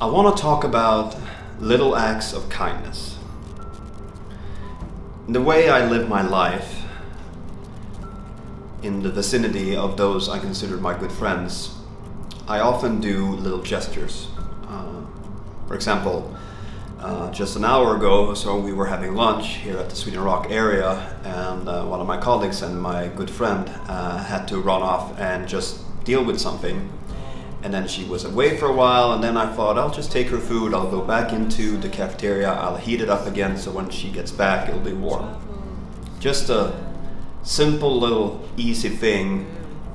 I want to talk about little acts of kindness. The way I live my life in the vicinity of those I consider my good friends, I often do little gestures. For example, just an hour ago or so we were having lunch here at the Sweden Rock area, and one of my colleagues and my good friend had to run off and just deal with something. And then she was away for a while, and then I thought I'll just take her food, I'll go back into the cafeteria, I'll heat it up again so when she gets back it'll be warm. Just a simple little easy thing,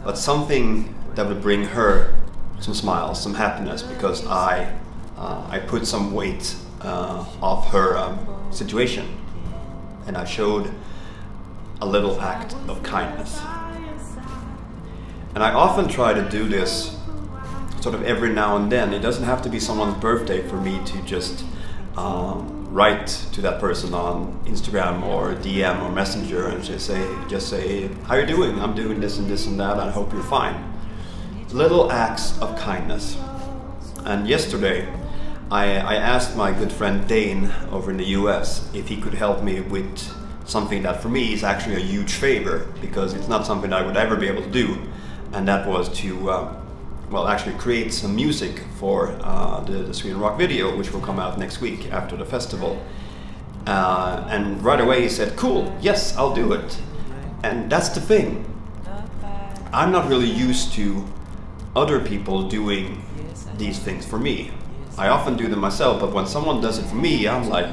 but something that would bring her some smiles, some happiness, because I put some weight off her situation, and I showed a little act of kindness. And I often try to do this sort of every now and then. It doesn't have to be someone's birthday for me to just write to that person on Instagram or DM or Messenger and just say, how you doing? I'm doing this and this and that, I hope you're fine. Little acts of kindness. And yesterday I asked my good friend Dane over in the US if he could help me with something that for me is actually a huge favor, because it's not something I would ever be able to do, and that was to actually create some music for the Sweden Rock video, which will come out next week after the festival. And right away he said, cool, yes, I'll do it. And that's the thing. I'm not really used to other people doing these things for me. I often do them myself, but when someone does it for me, I'm like,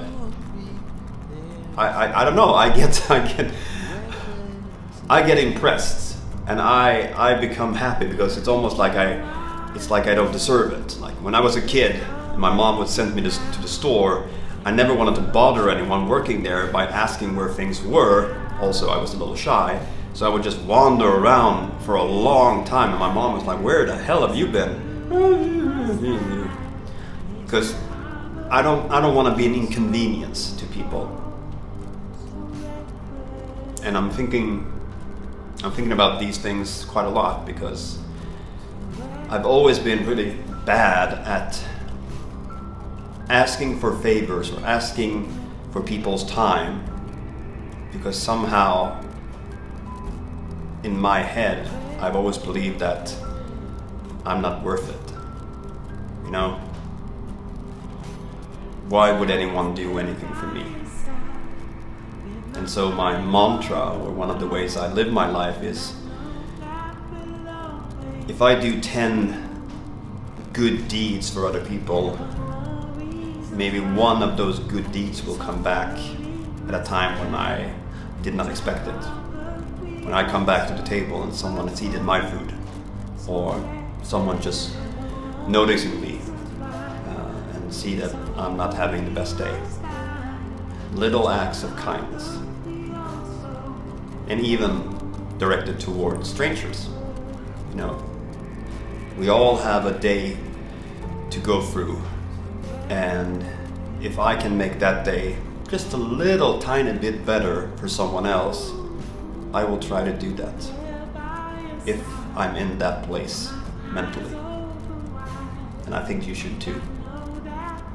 I don't know, I get impressed. And I become happy, because it's almost like I don't deserve it. Like when I was a kid and my mom would send me to the store, I never wanted to bother anyone working there by asking where things were. Also, I was a little shy, so I would just wander around for a long time, and my mom was like, where the hell have you been? Because I don't want to be an inconvenience to people. And I'm thinking about these things quite a lot, because I've always been really bad at asking for favors or asking for people's time, because somehow in my head I've always believed that I'm not worth it. You know? Why would anyone do anything for me? And so my mantra, or one of the ways I live my life, is if I do 10 good deeds for other people, maybe one of those good deeds will come back at a time when I did not expect it. When I come back to the table and someone has eaten my food, or someone just noticing me and see that I'm not having the best day. Little acts of kindness. And even directed towards strangers. You know, we all have a day to go through, and if I can make that day just a little tiny bit better for someone else, I will try to do that, if I'm in that place mentally. And I think you should too.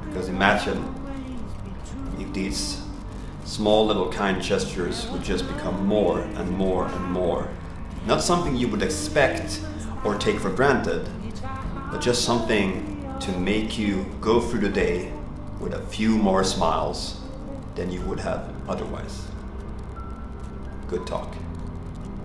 Because imagine if these small little kind gestures would just become more and more and more. Not something you would expect or take for granted, but just something to make you go through the day with a few more smiles than you would have otherwise. Good talk.